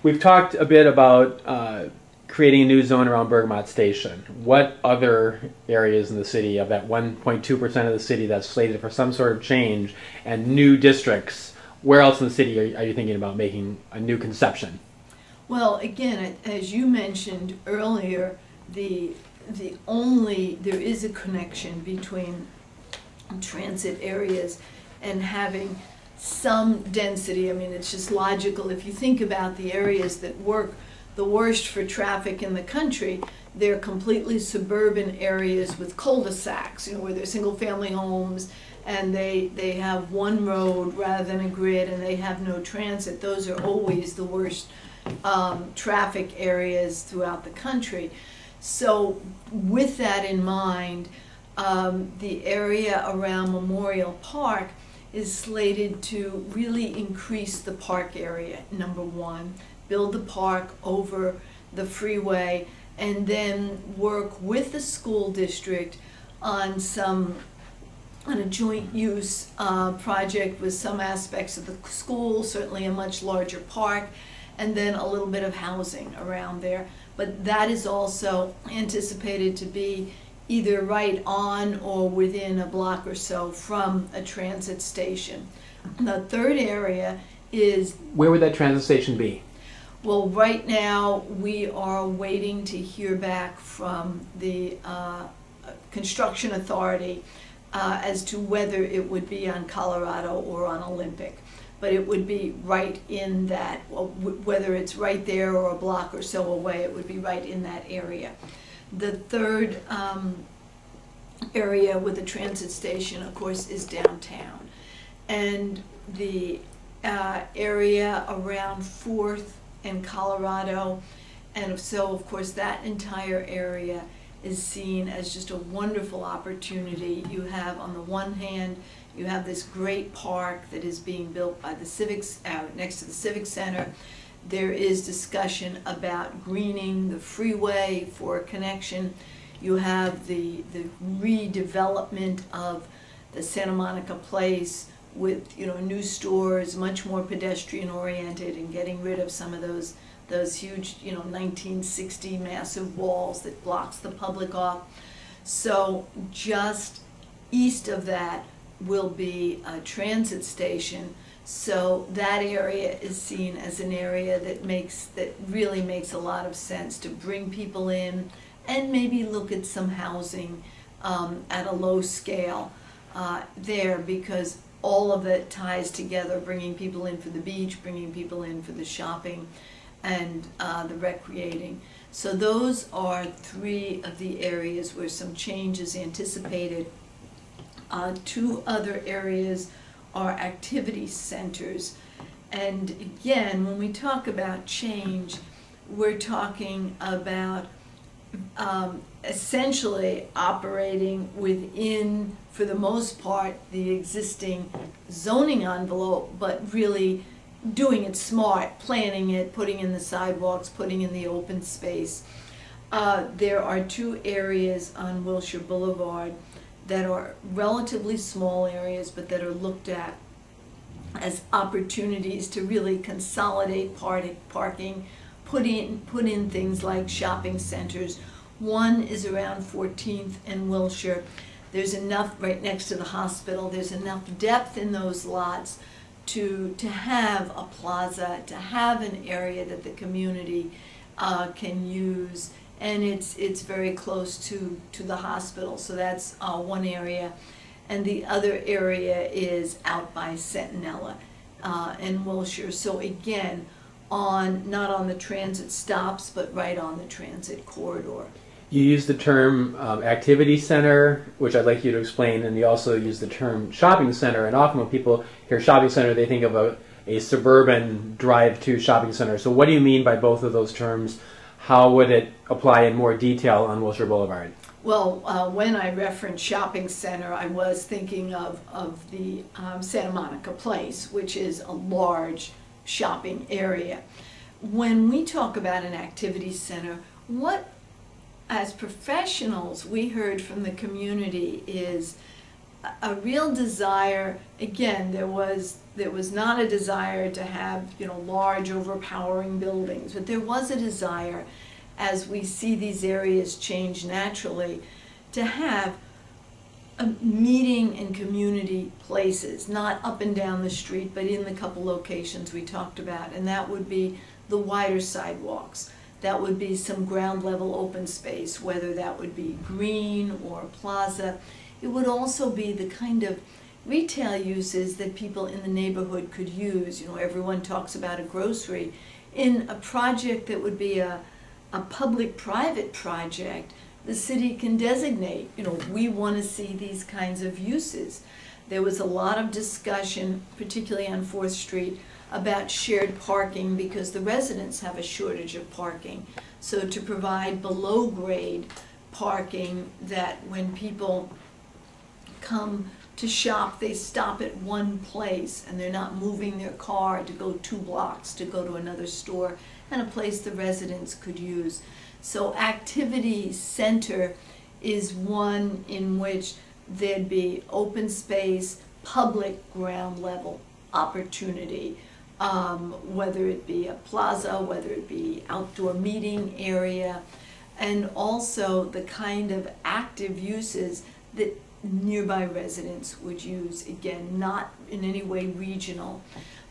We've talked a bit about creating a new zone around Bergamot Station. What other areas in the city of that 1.2% of the city that's slated for some sort of change and new districts, where else in the city are you thinking about making a new conception? Well, again, as you mentioned earlier, there is a connection between transit areas and having some density. I mean, it's just logical. If you think about the areas that work the worst for traffic in the country, they're completely suburban areas with cul-de-sacs, where they're single-family homes and they have one road rather than a grid, and they have no transit. Those are always the worst traffic areas throughout the country. So with that in mind, the area around Memorial Park is slated to really increase the park area, number one, build the park over the freeway, and then work with the school district on a joint use project with some aspects of the school, certainly a much larger park, and then a little bit of housing around there. But that is also anticipated to be either right on or within a block or so from a transit station. The third area is... Where would that transit station be? Well, right now we are waiting to hear back from the construction authority as to whether it would be on Colorado or on Olympic. But it would be right in that, well, whether it's right there or a block or so away, it would be right in that area. The third area with the transit station, of course, is downtown. And the area around 4th and Colorado, and so, of course, that entire area is seen as just a wonderful opportunity. You have, on the one hand, you have this great park that is being built by the Civics, next to the Civic Center. There is discussion about greening the freeway for a connection. You have the redevelopment of the Santa Monica Place with new stores, much more pedestrian oriented, and getting rid of some of those huge 1960 massive walls that blocks the public off. So just east of that will be a transit station. So that area is seen as an area that really makes a lot of sense to bring people in and maybe look at some housing at a low scale there, because all of it ties together, bringing people in for the beach, bringing people in for the shopping and the recreating. So those are three of the areas where some change is anticipated. Two other areas are activity centers. And again, when we talk about change, we're talking about essentially operating within, for the most part, the existing zoning envelope, but really doing it smart, planning it, putting in the sidewalks, putting in the open space. There are two areas on Wilshire Boulevard that are relatively small areas, but that are looked at as opportunities to really consolidate parking, put in things like shopping centers. One is around 14th and Wilshire. There's enough, right next to the hospital, there's enough depth in those lots to have a plaza, to have an area that the community can use, and it's very close to the hospital. So that's one area. And the other area is out by Centinela and Wilshire. So again, not on the transit stops, but right on the transit corridor. You use the term activity center, which I'd like you to explain, and you also use the term shopping center. And often when people hear shopping center, they think of a suburban drive-to shopping center. So what do you mean by both of those terms? How would it apply in more detail on Wilshire Boulevard? Well, when I referenced shopping center, I was thinking of the Santa Monica Place, which is a large shopping area. When we talk about an activity center, what as professionals we heard from the community is a real desire, again, there was not a desire to have, you know, large overpowering buildings, but there was a desire, as we see these areas change naturally, to have meeting and community places, not up and down the street, but in the couple locations we talked about. And that would be the wider sidewalks. That would be some ground level open space, whether that would be green or plaza. It would also be the kind of retail uses that people in the neighborhood could use. You know, everyone talks about a grocery. In a project that would be a public-private project, the city can designate, you know, we want to see these kinds of uses. There was a lot of discussion, particularly on 4th Street, about shared parking because the residents have a shortage of parking. So to provide below-grade parking that when people come to shop, they stop at one place and they're not moving their car to go 2 blocks to go to another store, and a place the residents could use. So activity center is one in which there'd be open space, public ground level opportunity, whether it be a plaza, whether it be outdoor meeting area, and also the kind of active uses that nearby residents would use, again, not in any way regional,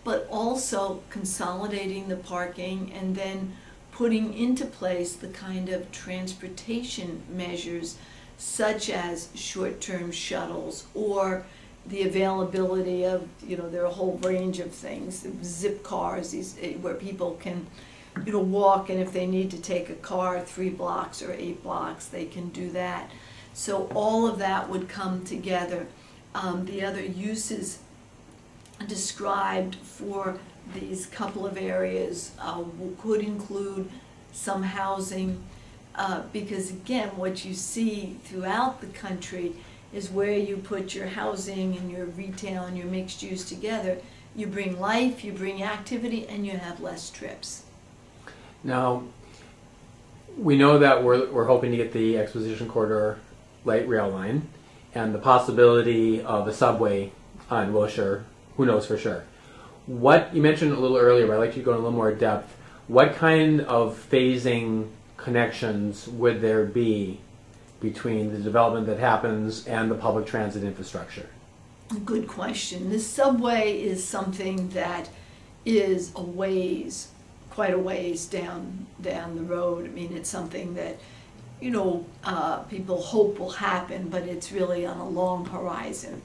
but also consolidating the parking and then putting into place the kind of transportation measures such as short-term shuttles or the availability of, you know, there are a whole range of things, zip cars, these where people can, you know, walk, and if they need to take a car 3 blocks or 8 blocks, they can do that. So all of that would come together. The other uses described for these couple of areas could include some housing, because again, what you see throughout the country is where you put your housing and your retail and your mixed use together, you bring life, you bring activity, and you have less trips. Now, we know that we're hoping to get the Exposition Corridor light rail line and the possibility of a subway on Wilshire. Who knows for sure? What you mentioned a little earlier, but I'd like you to go in a little more depth. What kind of phasing connections would there be between the development that happens and the public transit infrastructure? Good question. The subway is something that is a ways, quite a ways down the road. I mean, it's something that, you know, people hope will happen, but it's really on a long horizon.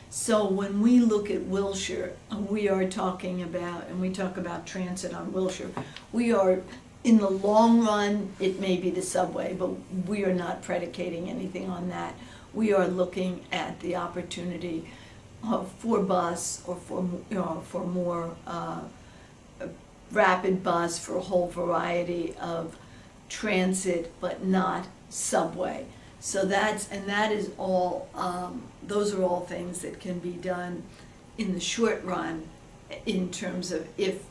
So when we look at Wilshire, we are talking about, and we talk about transit on Wilshire, we are, in the long run, it may be the subway, but we are not predicating anything on that. We are looking at the opportunity for bus or for, you know, for more rapid bus, for a whole variety of transit, but not subway. So that is all, those are all things that can be done in the short run in terms of if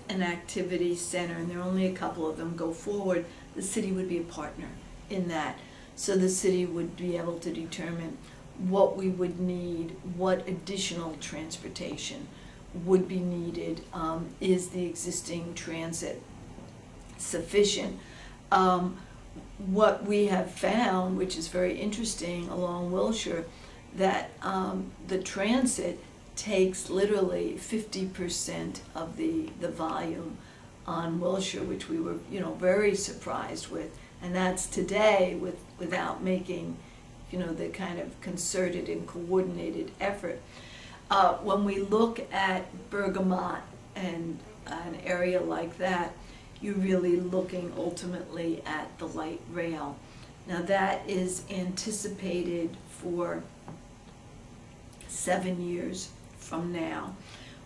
an activity center, and there are only a couple of them, go forward, the city would be a partner in that. So the city would be able to determine what we would need, what additional transportation would be needed, is the existing transit sufficient. What we have found, which is very interesting along Wilshire, that the transit takes literally 50% of the volume on Wilshire, which we were, you know, very surprised with, and that's today without making, you know, the kind of concerted and coordinated effort. When we look at Bergamot and an area like that, you're really looking ultimately at the light rail. Now that is anticipated for 7 years from now.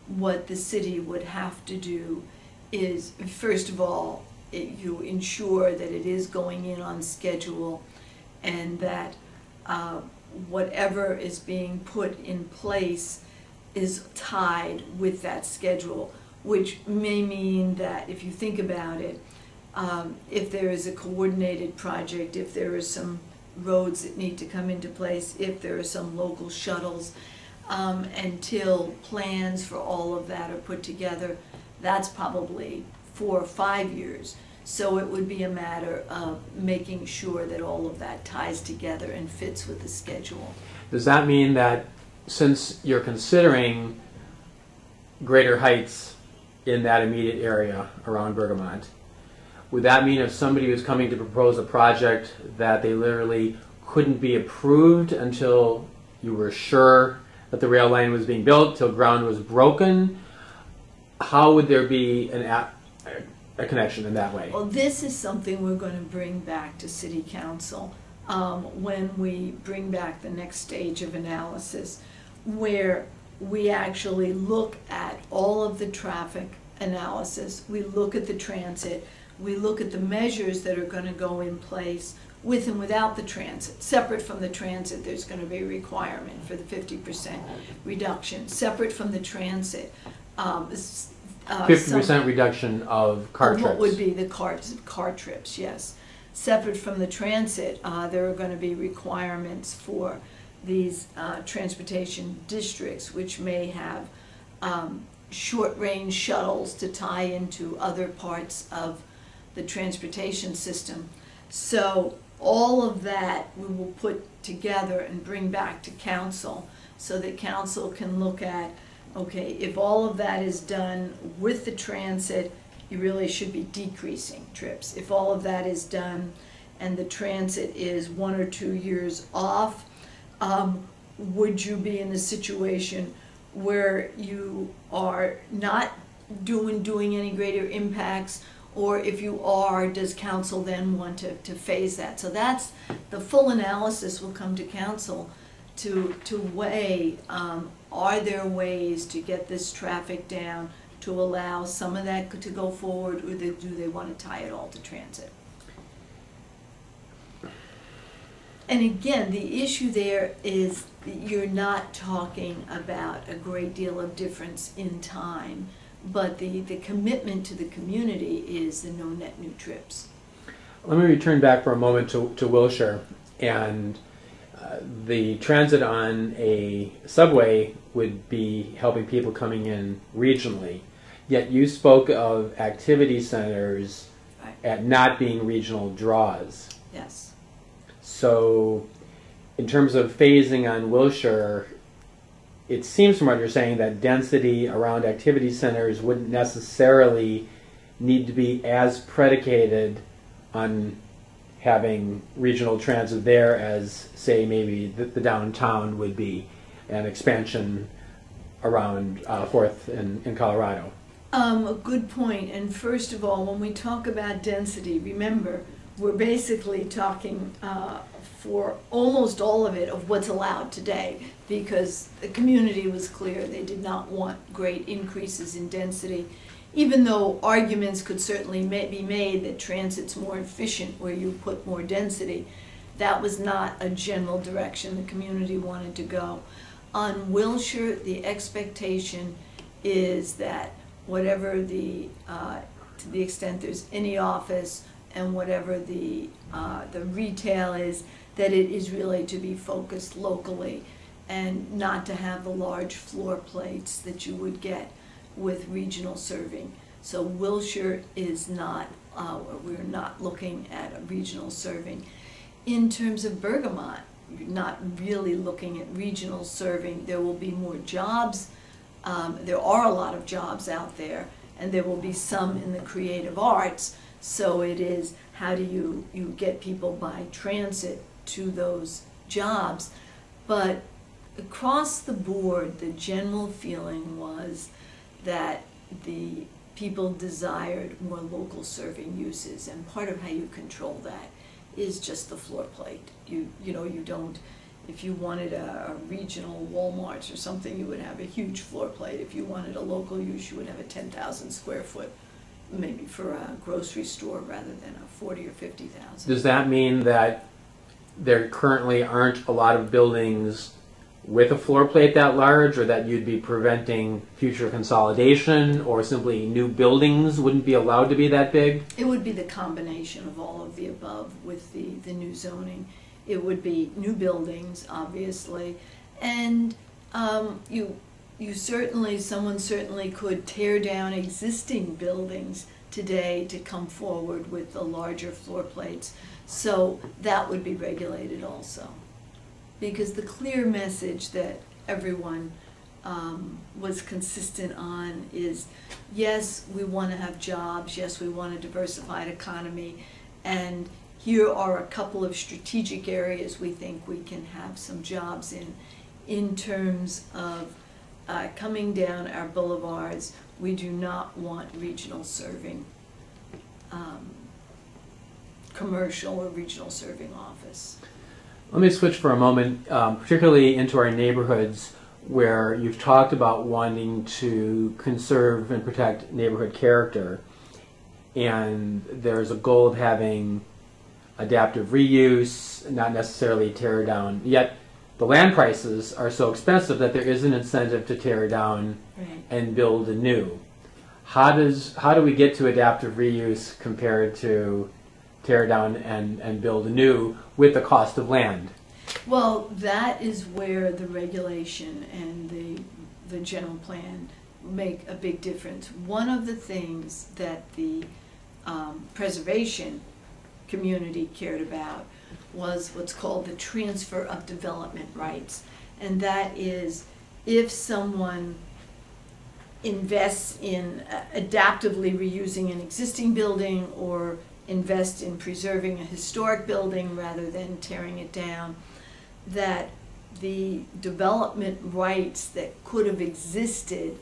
What the city would have to do is, first of all, you ensure that it is going in on schedule and that whatever is being put in place is tied with that schedule, which may mean that if you think about it, if there is a coordinated project, if there is some roads that need to come into place, if there are some local shuttles, until plans for all of that are put together, that's probably 4 or 5 years. So it would be a matter of making sure that all of that ties together and fits with the schedule. Does that mean that since you're considering greater heights in that immediate area around Bergamot, would that mean if somebody was coming to propose a project that they literally couldn't be approved until you were sure that the rail line was being built, till ground was broken? How would there be a connection in that way? Well, this is something we're going to bring back to City Council when we bring back the next stage of analysis, where we actually look at all of the traffic analysis, we look at the transit, we look at the measures that are going to go in place with and without the transit. Separate from the transit, there's going to be a requirement for the 50% reduction. Separate from the transit, 50% reduction of car trips. What would be the car trips, yes. Separate from the transit, there are going to be requirements for these transportation districts, which may have short-range shuttles to tie into other parts of the transportation system. So all of that we will put together and bring back to council so that council can look at, okay, if all of that is done with the transit, you really should be decreasing trips. If all of that is done and the transit is 1 or 2 years off, would you be in a situation where you are not doing any greater impacts? Or if you are, does council then want to phase that? So that's the full analysis will come to council to weigh, are there ways to get this traffic down to allow some of that to go forward, or do they want to tie it all to transit? And again, the issue there is that you're not talking about a great deal of difference in time, but the commitment to the community is the no net new trips. Let me return back for a moment to Wilshire, and the transit on a subway would be helping people coming in regionally. Yet you spoke of activity centers at not being regional draws. Yes. So in terms of phasing on Wilshire, it seems from what you're saying that density around activity centers wouldn't necessarily need to be as predicated on having regional transit there as, say, maybe the downtown would be, an expansion around 4th in Colorado. A good point. And first of all, when we talk about density, remember, we're basically talking for almost all of it of what's allowed today, because the community was clear they did not want great increases in density, even though arguments could certainly be made that transit's more efficient where you put more density. That was not a general direction the community wanted to go. On Wilshire, the expectation is that whatever to the extent there's any office and whatever the retail is, that it is really to be focused locally and not to have the large floor plates that you would get with regional serving. So Wilshire is not, we're not looking at a regional serving. In terms of Bergamot, you're not really looking at regional serving. There will be more jobs. There are a lot of jobs out there, and there will be some in the creative arts. So it is, how do you get people by transit to those jobs? But across the board, the general feeling was that the people desired more local serving uses, and part of how you control that is just the floor plate. You know, you don't, if you wanted a regional Walmart or something, you would have a huge floor plate. If you wanted a local use, you would have a 10,000 square foot, maybe for a grocery store, rather than a 40 or 50,000. Does that mean that there currently aren't a lot of buildings with a floor plate that large, or that you'd be preventing future consolidation, or simply new buildings wouldn't be allowed to be that big? It would be the combination of all of the above with the new zoning. it would be new buildings, obviously, and someone certainly could tear down existing buildings today to come forward with the larger floor plates. So that would be regulated also. Because the clear message that everyone was consistent on is, yes, we want to have jobs, yes, we want a diversified economy, and here are a couple of strategic areas we think we can have some jobs in terms of coming down our boulevards. We do not want regional serving, commercial or regional serving office. Let me switch for a moment, particularly into our neighborhoods, where you've talked about wanting to conserve and protect neighborhood character, and there's a goal of having adaptive reuse, not necessarily tear down. Yet the land prices are so expensive that there is an incentive to tear down and build anew. How do we get to adaptive reuse compared to tear down and build anew with the cost of land? Well, that is where the regulation and the general plan make a big difference. One of the things that the preservation community cared about was what's called the transfer of development rights. And that is, if someone invests in adaptively reusing an existing building or invest in preserving a historic building rather than tearing it down, that the development rights that could have existed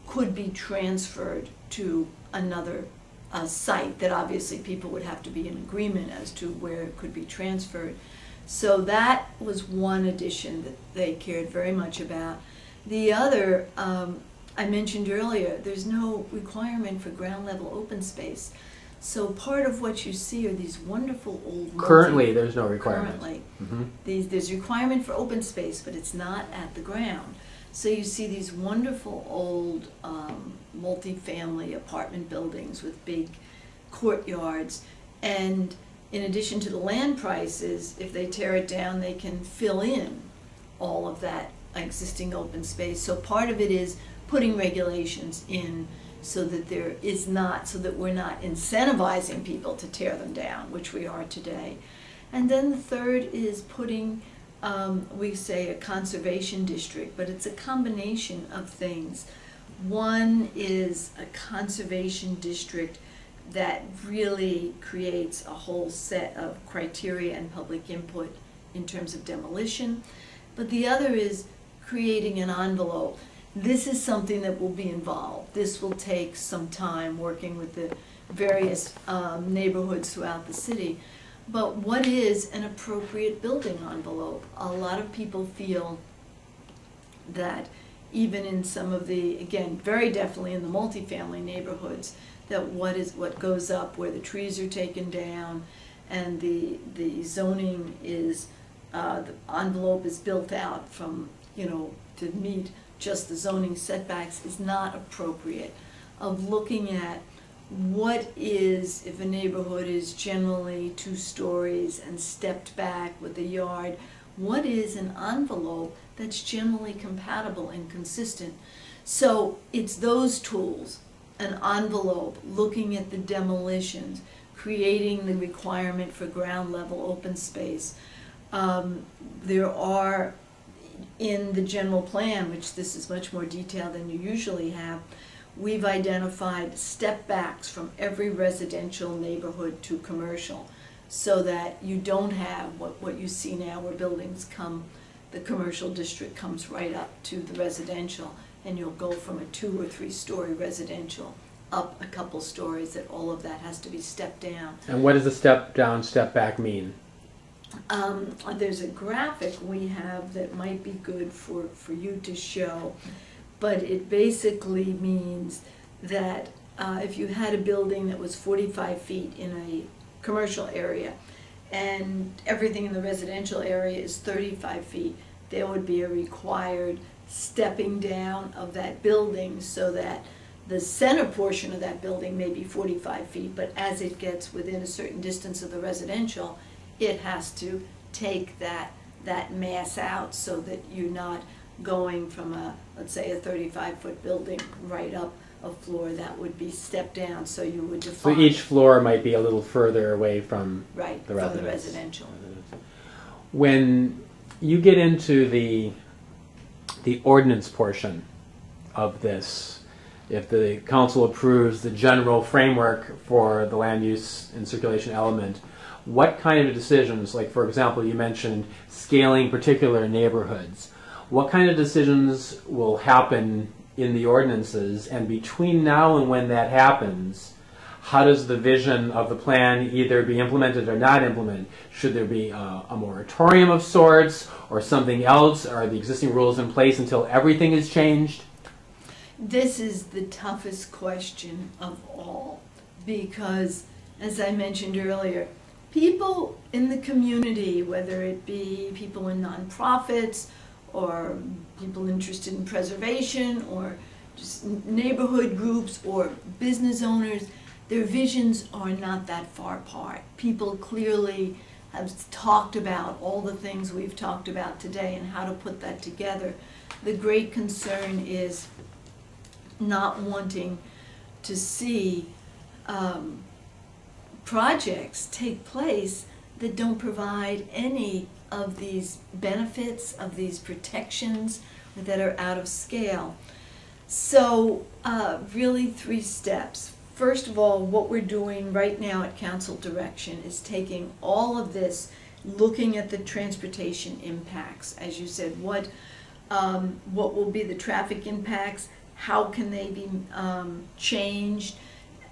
could be transferred to another site that obviously people would have to be in agreement as to where it could be transferred. So that was one addition that they cared very much about. The other, I mentioned earlier, there's no requirement for ground level open space. So part of what you see are these wonderful old... Currently, there's no requirement. Currently. There's requirement for open space, but it's not at the ground. So you see these wonderful old multi-family apartment buildings with big courtyards. And in addition to the land prices, if they tear it down, they can fill in all of that existing open space. So part of it is putting regulations in so that there is not, so that we're not incentivizing people to tear them down, which we are today. And then the third is putting, we say a conservation district, but it's a combination of things. One is a conservation district that really creates a whole set of criteria and public input in terms of demolition. But the other is creating an envelope. This is something that will be involved. This will take some time working with the various neighborhoods throughout the city. But what is an appropriate building envelope? A lot of people feel that even in some of the, again, very definitely in the multifamily neighborhoods, that what goes up where the trees are taken down and the zoning is, the envelope is built out from, to meet just the zoning setbacks is not appropriate. Of looking at what is, if a neighborhood is generally 2 stories and stepped back with a yard, what is an envelope that's generally compatible and consistent? So it's those tools, an envelope, looking at the demolitions, creating the requirement for ground level open space. There are, in the general plan, which this is much more detailed than you usually have, we've identified step backs from every residential neighborhood to commercial, so that you don't have what you see now where buildings come, the commercial district comes right up to the residential, and you'll go from a 2 or 3 story residential up a couple stories, that all of that has to be stepped down. And what does the step down, step back mean? There's a graphic we have that might be good for you to show, but it basically means that if you had a building that was 45 feet in a commercial area and everything in the residential area is 35 feet, there would be a required stepping down of that building so that the center portion of that building may be 45 feet, but as it gets within a certain distance of the residential, it has to take that mass out so that you're not going from let's say a 35-foot building right up a floor. That would be stepped down, so you would define. So each floor might be a little further away from right, the from the residential. When you get into the ordinance portion of this, if the council approves the general framework for the land use and circulation element, what kind of decisions, like for example, you mentioned scaling particular neighborhoods, what kind of decisions will happen in the ordinances, and between now and when that happens, how does the vision of the plan either be implemented or not implemented? Should there be a moratorium of sorts or something else? Are the existing rules in place until everything is changed? This is the toughest question of all, because, as I mentioned earlier, people in the community, whether it be people in nonprofits or people interested in preservation or just neighborhood groups or business owners, their visions are not that far apart. People clearly have talked about all the things we've talked about today and how to put that together. The great concern is not wanting to see projects take place that don't provide any of these benefits, of these protections that are out of scale. So really 3 steps. First of all, what we're doing right now at council direction is taking all of this, looking at the transportation impacts. As you said, what will be the traffic impacts? How can they be changed?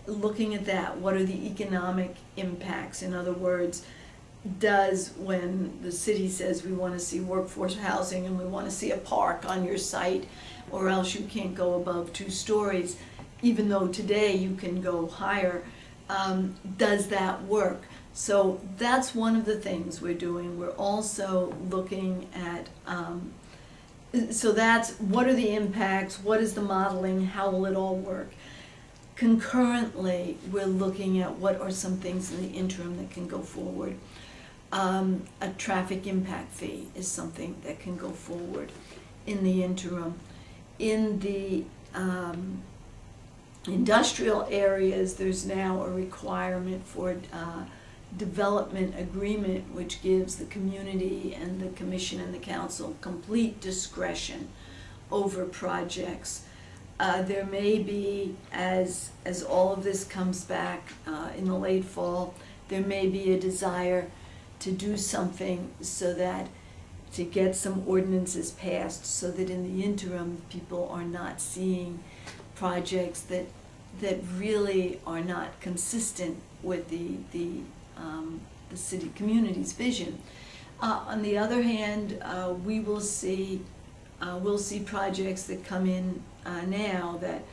Looking at that, what are the economic impacts? In other words, when the city says we want to see workforce housing and we want to see a park on your site, or else you can't go above 2 stories, even though today you can go higher, does that work? So that's one of the things we're doing. We're also looking at, so that's what are the impacts, what is the modeling, how will it all work? Concurrently, we're looking at what are some things in the interim that can go forward. A traffic impact fee is something that can go forward in the interim. In the industrial areas, there's now a requirement for development agreement, which gives the community and the commission and the council complete discretion over projects. There may be, as all of this comes back in the late fall, there may be a desire to do something so that, to get some ordinances passed so that in the interim people are not seeing projects that really are not consistent with the city community's vision. On the other hand, we'll see projects that come in now that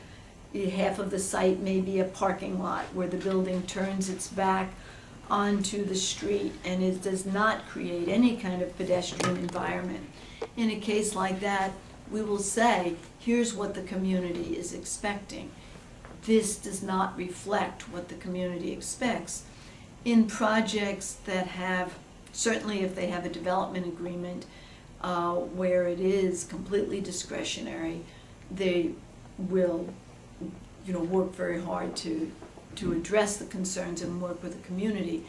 half of the site may be a parking lot where the building turns its back onto the street and it does not create any kind of pedestrian environment. In a case like that, we will say, here's what the community is expecting. This does not reflect what the community expects. In projects that have, certainly if they have a development agreement where it is completely discretionary, they will, work very hard to address the concerns and work with the community.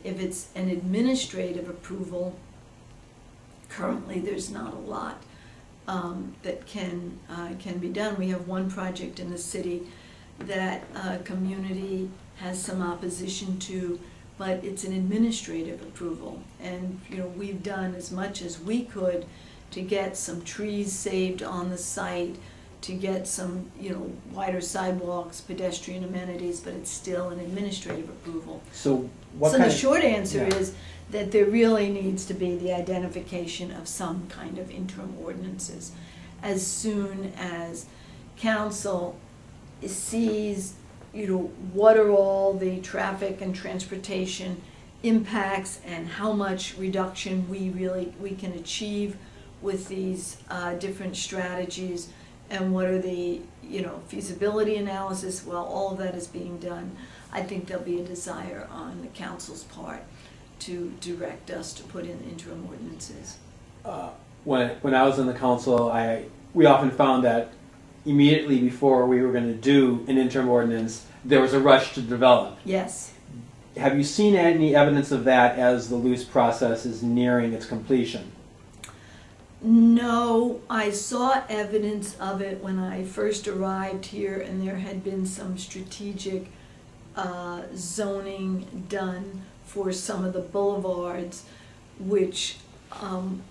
If it's an administrative approval, currently there's not a lot that can be done. We have one project in the city that community has some opposition to, but it's an administrative approval. And we've done as much as we could to get some trees saved on the site, to get some wider sidewalks, pedestrian amenities, but it's still an administrative approval. So the short answer is that there really needs to be the identification of some kind of interim ordinances as soon as council sees what are all the traffic and transportation impacts and how much reduction we can achieve with these different strategies, and what are the feasibility analysis. Well, all of that is being done. I think there'll be a desire on the council's part to direct us to put in interim ordinances. When I was in the council, we often found that immediately before we were going to do an interim ordinance, there was a rush to develop. Yes. Have you seen any evidence of that as the LUCE process is nearing its completion? No, I saw evidence of it when I first arrived here, and there had been some strategic zoning done for some of the boulevards, which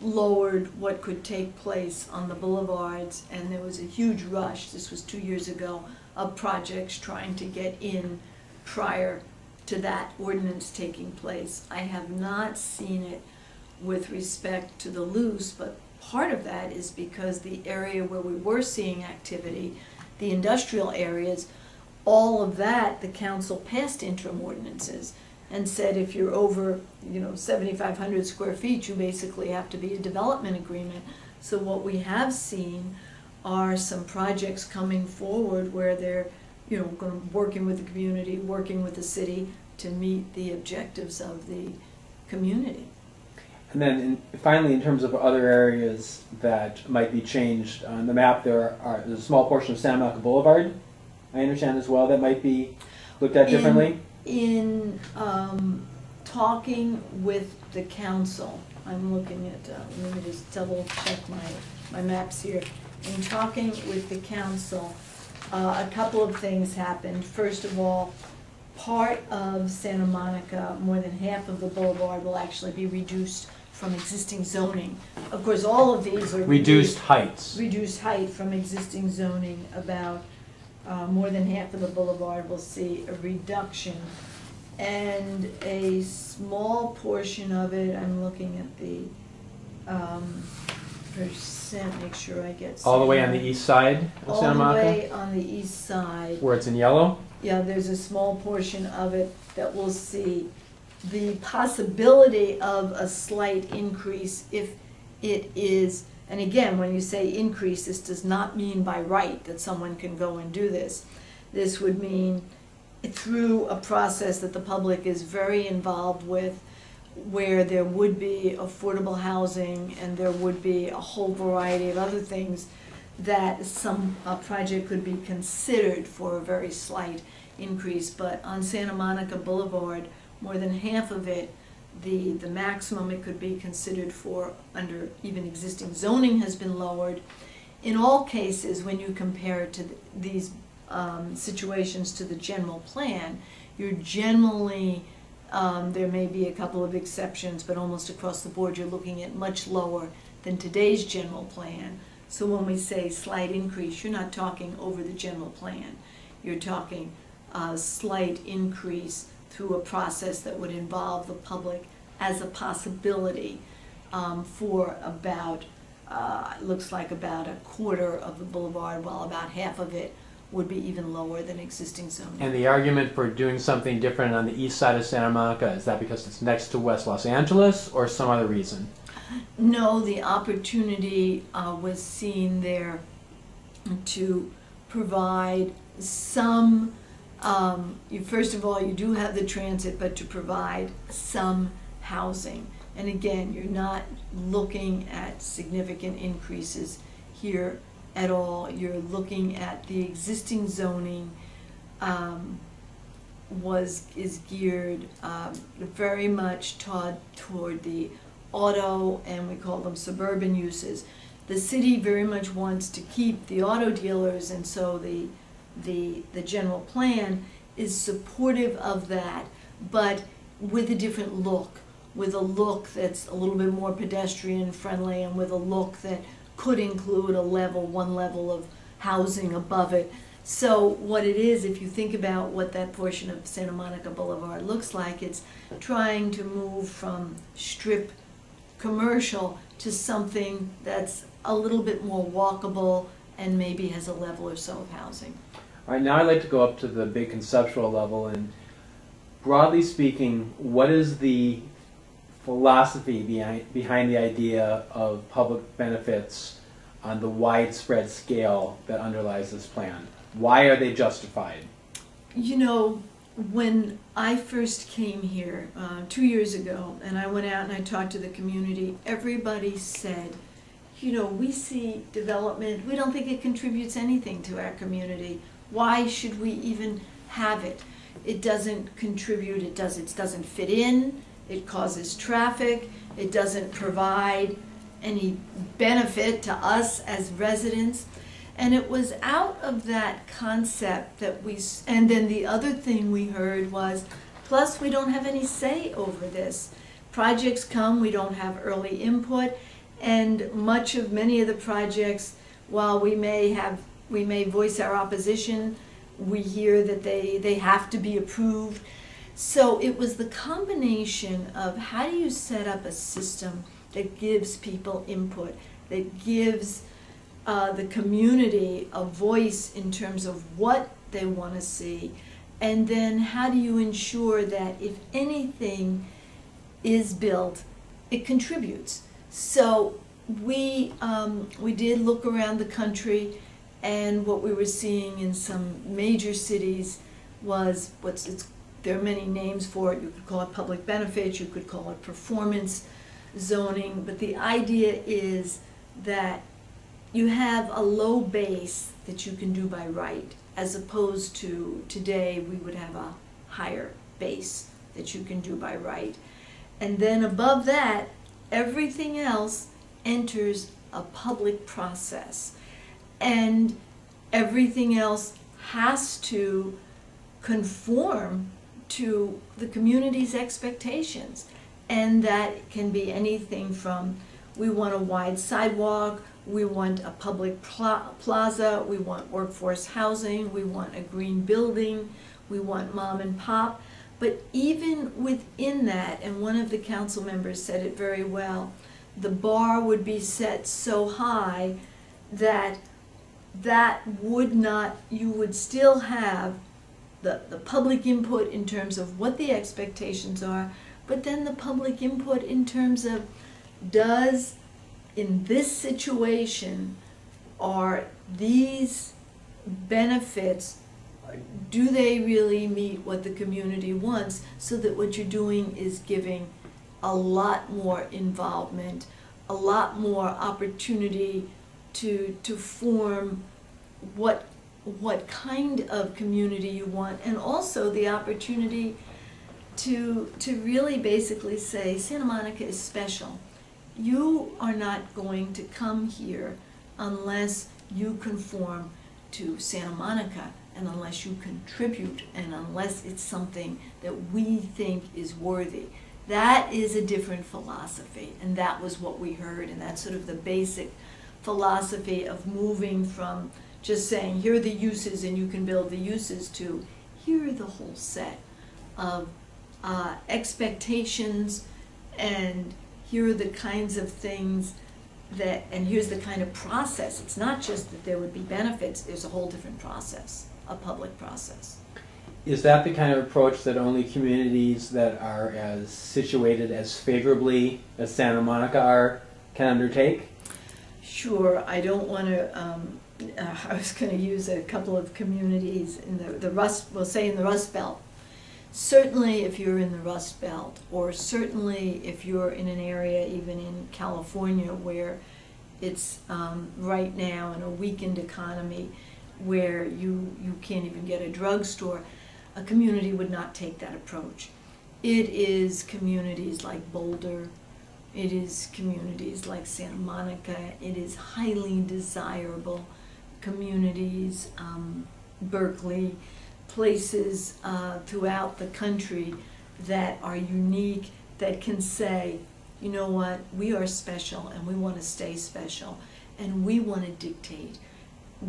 lowered what could take place on the boulevards, and there was a huge rush, this was 2 years ago, of projects trying to get in prior to that ordinance taking place. I have not seen it with respect to the LUCE, but part of that is because the area where we were seeing activity, the industrial areas, all of that, the council passed interim ordinances and said if you're over, 7,500 square feet, you basically have to be a development agreement. So what we have seen are some projects coming forward where they're, working with the community, working with the city to meet the objectives of the community. And then finally, in terms of other areas that might be changed on the map, there's a small portion of Santa Monica Boulevard, I understand as well, that might be looked at differently. In talking with the council, I'm looking at, let me just double check my maps here. In talking with the council, a couple of things happened. First of all, part of Santa Monica, more than half of the boulevard, will actually be reduced from existing zoning. Of course, all of these are reduced heights. Reduced height from existing zoning. About more than half of the boulevard will see a reduction, and a small portion of it, I'm looking at the percent, make sure I get all the way on the east side of Santa Monica? All the way on the east side. Where it's in yellow? Yeah, there's a small portion of it that will see the possibility of a slight increase if it is, and again, when you say increase, this does not mean by right that someone can go and do this. This would mean through a process that the public is very involved with, where there would be affordable housing and there would be a whole variety of other things, that some project could be considered for a very slight increase. But on Santa Monica Boulevard, more than half of it, the maximum it could be considered for under even existing zoning has been lowered. In all cases, when you compare it to these situations to the general plan, you're generally, there may be a couple of exceptions, but almost across the board you're looking at much lower than today's general plan. So when we say slight increase, you're not talking over the general plan. You're talking a slight increase through a process that would involve the public as a possibility for about, looks like about a quarter of the boulevard, while about half of it would be even lower than existing zoning. And the argument for doing something different on the east side of Santa Monica, is that because it's next to West Los Angeles or some other reason? No, the opportunity was seen there to provide some, first of all, you do have the transit, but to provide some housing. And again, you're not looking at significant increases here at all. You're looking at the existing zoning is geared very much toward the auto, and we call them suburban uses. The city very much wants to keep the auto dealers, and so the general plan is supportive of that, but with a different look, with a look that's a little bit more pedestrian friendly, and with a look that could include one level of housing above it. So what it is, if you think about what that portion of Santa Monica Boulevard looks like, it's trying to move from strip commercial to something that's a little bit more walkable and maybe has a level or so of housing. All right, now I'd like to go up to the big conceptual level, and broadly speaking, what is the philosophy behind the idea of public benefits on the widespread scale that underlies this plan? Why are they justified? when I first came here 2 years ago, and I went out and I talked to the community, everybody said, you know, we see development, we don't think it contributes anything to our community. Why should we even have it? It doesn't contribute, it doesn't fit in, it causes traffic, it doesn't provide any benefit to us as residents. And it was out of that concept that and then the other thing we heard was, plus we don't have any say over this. Projects come, we don't have early input, and many of the projects, while we may voice our opposition, we hear that they have to be approved. So it was the combination of how do you set up a system that gives people input, that gives the community a voice in terms of what they want to see, and then how do you ensure that if anything is built, it contributes. So we did look around the country, and what we were seeing in some major cities was there are many names for it. You could call it public benefits, you could call it performance zoning, but the idea is that you have a low base that you can do by right, as opposed to today we would have a higher base that you can do by right. And then above that, everything else enters a public process. And everything else has to conform to the community's expectations. And that can be anything from, we want a wide sidewalk, we want a public plaza, we want workforce housing, we want a green building, we want mom and pop. But even within that, and one of the council members said it very well, the bar would be set so high that you would still have the public input in terms of what the expectations are, but then the public input in terms of, does, in this situation, are these benefits, do they really meet what the community wants, so that what you're doing is giving a lot more involvement, a lot more opportunity to form what kind of community you want, and also the opportunity to really basically say, Santa Monica is special. You are not going to come here unless you conform to Santa Monica, and unless you contribute, and unless it's something that we think is worthy. That is a different philosophy, and that was what we heard, and that's sort of the basic philosophy of moving from just saying, here are the uses and you can build the uses, to here are the whole set of expectations, and here are the kinds of things that, and here's the kind of process. It's not just that there would be benefits, there's a whole different process, a public process. Is that the kind of approach that only communities that are as situated as favorably as Santa Monica are can undertake? Sure, I don't want to, I was going to use a couple of communities in the Rust, we'll say in the Rust Belt. Certainly if you're in the Rust Belt, or certainly if you're in an area even in California where it's right now in a weakened economy where you can't even get a drugstore, a community would not take that approach. It is communities like Boulder, it is communities like Santa Monica, it is highly desirable communities, Berkeley, places throughout the country that are unique, that can say, you know what, we are special and we want to stay special, and we want to dictate.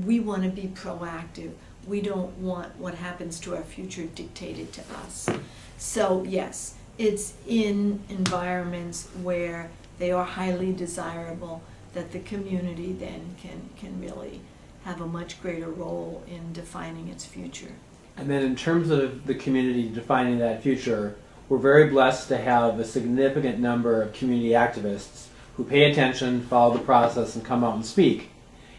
We want to be proactive. We don't want what happens to our future dictated to us. So yes, it's in environments where they are highly desirable that the community then can really have a much greater role in defining its future. And then in terms of the community defining that future, we're very blessed to have a significant number of community activists who pay attention, follow the process, and come out and speak.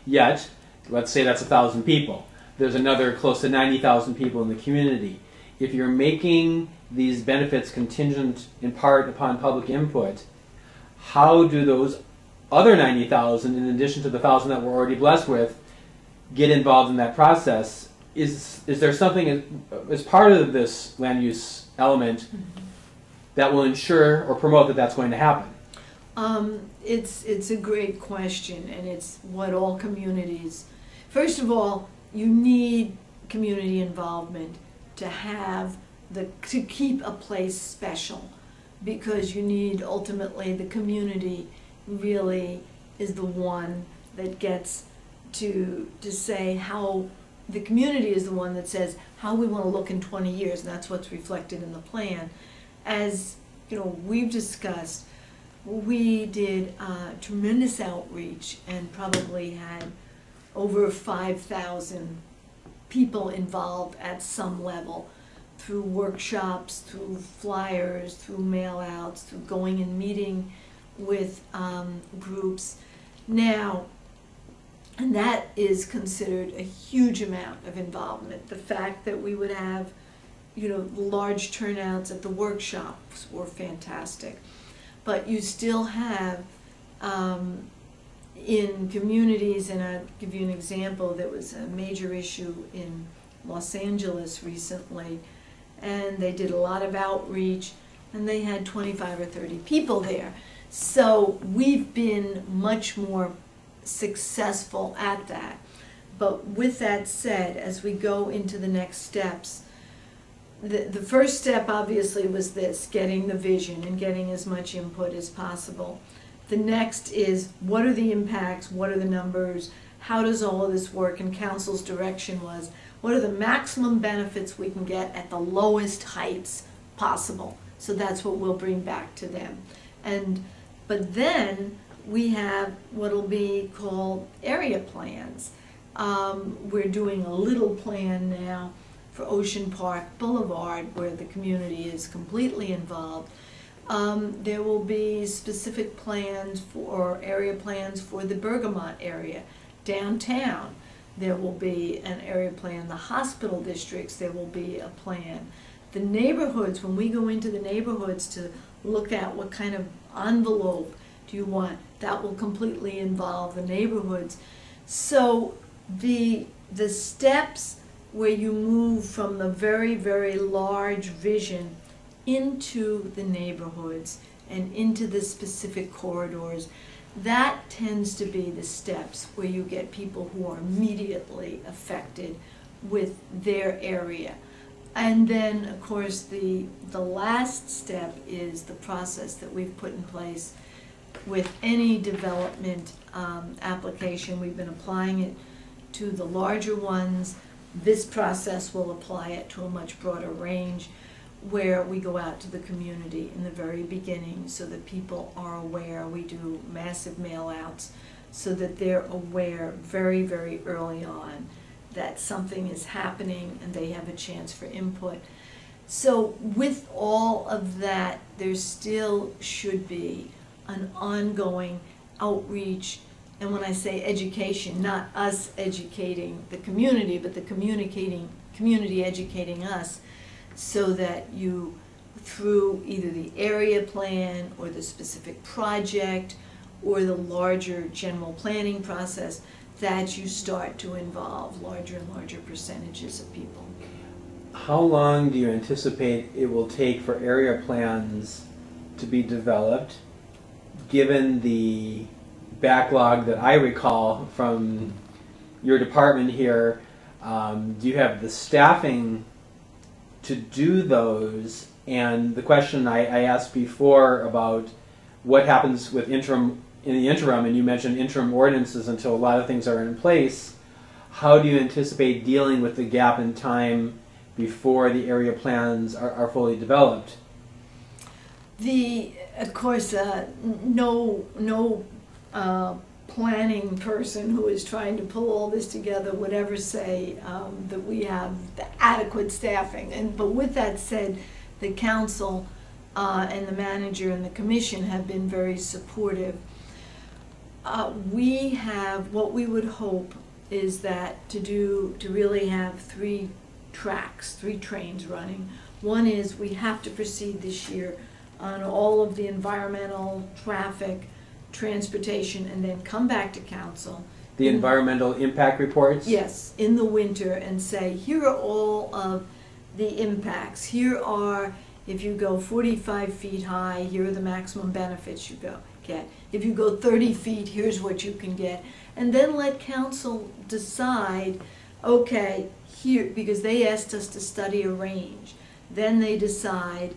Yet, let's say that's 1,000 people. There's another close to 90,000 people in the community. if you're making these benefits contingent in part upon public input, how do those other 90,000, in addition to the 1,000 that we're already blessed with, get involved in that process? Is there something as part of this land use element that will ensure or promote that that's going to happen? It's a great question, and it's what all communities, first of all, you need community involvement to keep a place special, because you need, ultimately, the community really is the one that gets to say how, the community is the one that says how we want to look in 20 years, and that's what's reflected in the plan. As you know, we've discussed, we did tremendous outreach and probably had over 5,000 people involved at some level, through workshops, through flyers, through mail-outs, through going and meeting with groups. Now, and that is considered a huge amount of involvement. The fact that we would have, large turnouts at the workshops were fantastic. But you still have, in communities, and I'll give you an example, there was a major issue in Los Angeles recently, and they did a lot of outreach, and they had 25 or 30 people there. So we've been much more successful at that. But with that said, as we go into the next steps, the first step obviously was this, getting the vision and getting as much input as possible. The next is, what are the impacts, what are the numbers, how does all of this work? And council's direction was, what are the maximum benefits we can get at the lowest heights possible? So that's what we'll bring back to them. But then we have what will be called area plans. We're doing a little plan now for Ocean Park Boulevard, where the community is completely involved. There will be specific plans or area plans for the Bergamot area, downtown. There will be an area plan. The hospital districts, there will be a plan. The neighborhoods, when we go into the neighborhoods to look at what kind of envelope do you want, that will completely involve the neighborhoods. So the steps where you move from the very, very large vision into the neighborhoods and into the specific corridors, that tends to be the steps where you get people who are immediately affected with their area. And then, of course, the last step is the process that we've put in place with any development application. We've been applying it to the larger ones. This process will apply it to a much broader range, where we go out to the community in the very beginning so that people are aware. We do massive mail-outs so that they're aware very, very early on that something is happening and they have a chance for input. So with all of that, there still should be an ongoing outreach. And when I say education, not us educating the community, but the community educating us, so that you, through either the area plan or the specific project or the larger general planning process, that you start to involve larger and larger percentages of people. How long do you anticipate it will take for area plans to be developed, given the backlog that I recall from your department here? Do you have the staffing to do those? And the question I asked before about what happens with in the interim, and you mentioned interim ordinances until a lot of things are in place, how do you anticipate dealing with the gap in time before the area plans are fully developed? Of course, no planning person who is trying to pull all this together would ever say that we have the adequate staffing. But with that said, the council and the manager and the commission have been very supportive. We have, what we would hope is that to really have 3 tracks, 3 trains running. One is we have to proceed this year on all of the environmental, traffic, transportation, and then come back to council. The environmental impact reports? Yes, in the winter, and say, here are all of the impacts. Here are, if you go 45 feet high, here are the maximum benefits you get. If you go 30 feet, here's what you can get. And then let council decide, okay, here, because they asked us to study a range. Then they decide,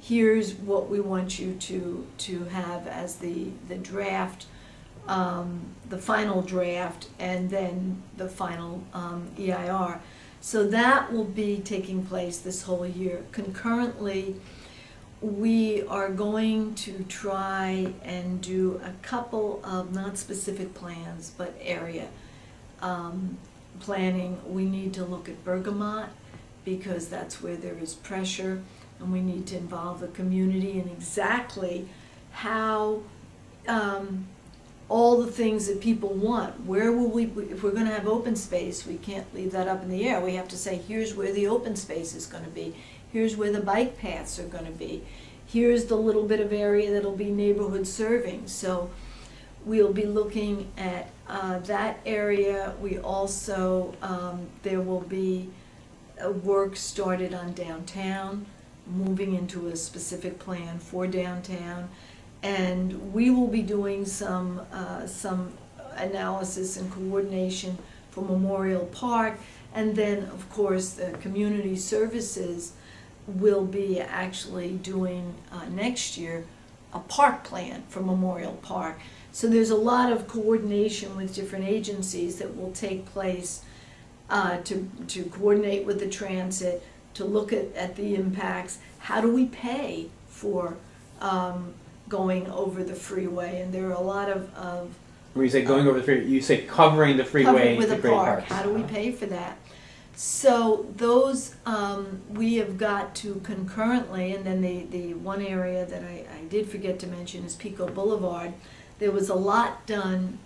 here's what we want you to have as the draft, the final draft, and then the final EIR. So that will be taking place this whole year. Concurrently, we are going to try and do a couple of not specific plans, but area planning. We need to look at Bergamot because that's where there is pressure, and we need to involve the community in exactly how all the things that people want. Where will we, if we're going to have open space, we can't leave that up in the air. We have to say, here's where the open space is going to be. Here's where the bike paths are going to be. Here's the little bit of area that'll be neighborhood serving. So we'll be looking at that area. We also, there will be work started on downtown, moving into a specific plan for downtown. And we will be doing some analysis and coordination for Memorial Park. And then, of course, the community services will be actually doing next year a park plan for Memorial Park. So there's a lot of coordination with different agencies that will take place to coordinate with the transit, to look at the impacts. How do we pay for going over the freeway? And there are a lot of when you say going over the freeway, you say covering the freeway with to a create park. parks. How do we pay for that? So those we have got to concurrently, and then the one area that I did forget to mention is Pico Boulevard. There was a lot done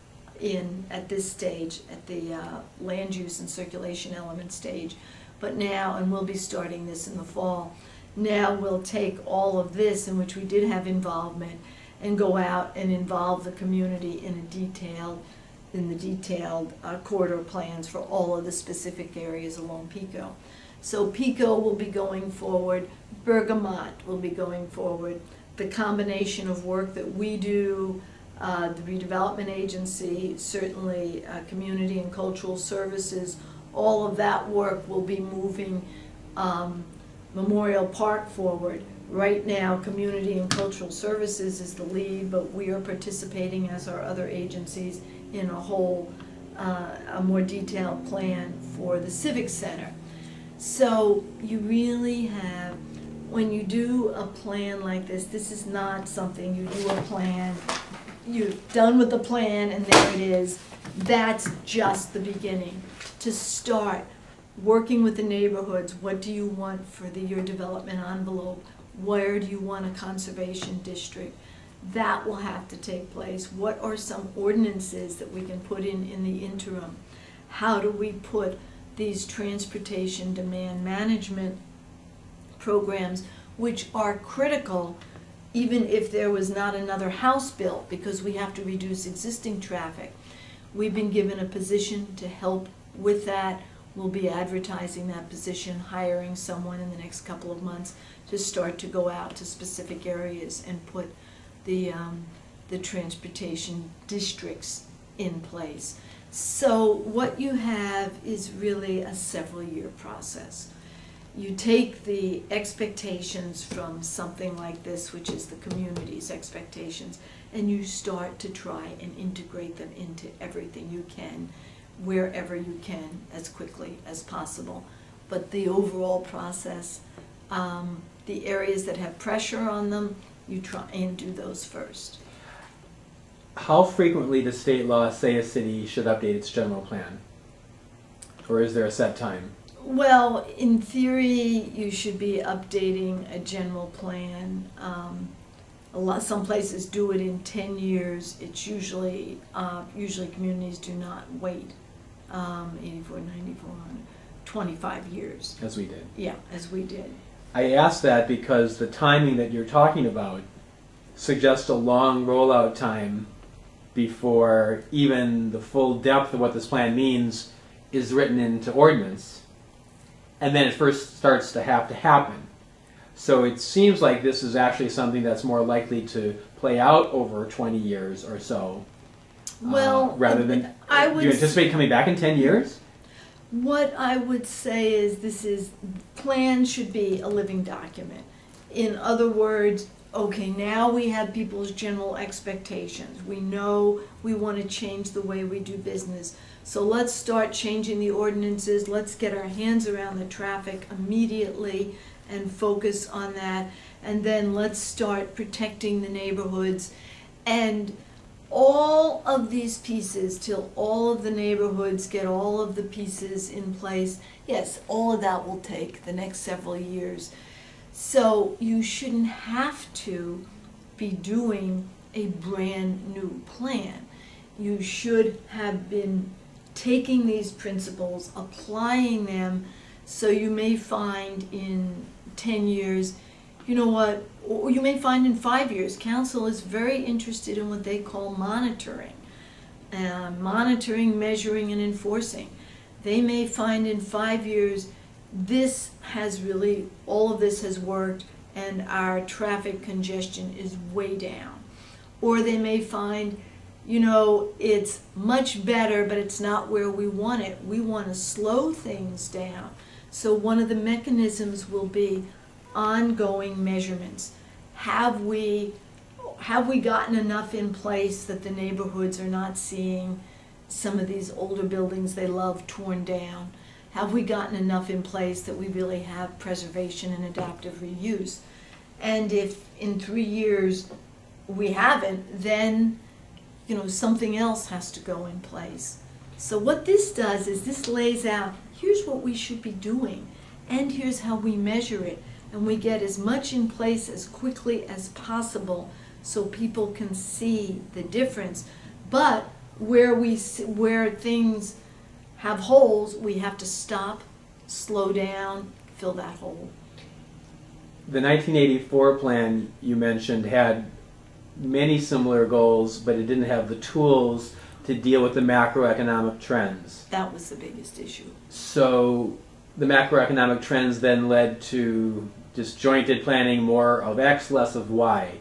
at this stage, at the land use and circulation element stage, but now, and we'll be starting this in the fall, now we'll take all of this, in which we did have involvement, and go out and involve the community in the detailed corridor plans for all of the specific areas along Pico. So Pico will be going forward, Bergamot will be going forward, the combination of work that we do, the redevelopment agency, certainly community and cultural services, all of that work will be moving Memorial Park forward. Right now, community and cultural services is the lead, but we are participating, as are other agencies, in a more detailed plan for the Civic Center. So you really have, when you do a plan like this is not something you do a plan, you're done with the plan and there it is. That's just the beginning. To start working with the neighborhoods, what do you want for your development envelope? Where do you want a conservation district? That will have to take place. What are some ordinances that we can put in the interim? How do we put these transportation demand management programs, which are critical even if there was not another house built, because we have to reduce existing traffic. We've been given a position to help with that. We'll be advertising that position, hiring someone in the next couple of months to start to go out to specific areas and put the transportation districts in place. So what you have is really a several-year process. You take the expectations from something like this, which is the community's expectations, and you start to try and integrate them into everything you can, wherever you can, as quickly as possible. But the overall process, the areas that have pressure on them, you try and do those first. How frequently does state law say a city should update its general plan? Or is there a set time? Well, in theory, you should be updating a general plan. Some places do it in 10 years. It's usually communities do not wait. 84, 94, 25 years. As we did. Yeah, as we did. I asked that because the timing that you're talking about suggests a long rollout time before even the full depth of what this plan means is written into ordinance. And then it first starts to have to happen. So it seems like this is actually something that's more likely to play out over 20 years or so. Well, rather than, do you anticipate coming back in 10 years? What I would say is plan should be a living document. In other words, okay, now we have people's general expectations. We know we want to change the way we do business. So let's start changing the ordinances. Let's get our hands around the traffic immediately and focus on that. And then let's start protecting the neighborhoods. And all of these pieces, till all of the neighborhoods get all of the pieces in place, yes, all of that will take the next several years. So you shouldn't have to be doing a brand new plan. You should have been taking these principles, applying them, so you may find in 10 years, you know what, or you may find in 5 years, council is very interested in what they call monitoring. Monitoring, measuring, and enforcing. They may find in 5 years, this has really, all of this has worked and our traffic congestion is way down. Or they may find, you know, it's much better, but it's not where we want it. We want to slow things down. So one of the mechanisms will be ongoing measurements. Have we gotten enough in place that the neighborhoods are not seeing some of these older buildings they love torn down? Have we gotten enough in place that we really have preservation and adaptive reuse? And if in 3 years we haven't, then, you know, something else has to go in place. So what this does is this lays out, here's what we should be doing, and here's how we measure it. And we get as much in place as quickly as possible so people can see the difference. But where things have holes, we have to stop, slow down, fill that hole. The 1984 plan you mentioned had many similar goals, but it didn't have the tools to deal with the macroeconomic trends. That was the biggest issue. So the macroeconomic trends then led to disjointed planning, more of X, less of Y.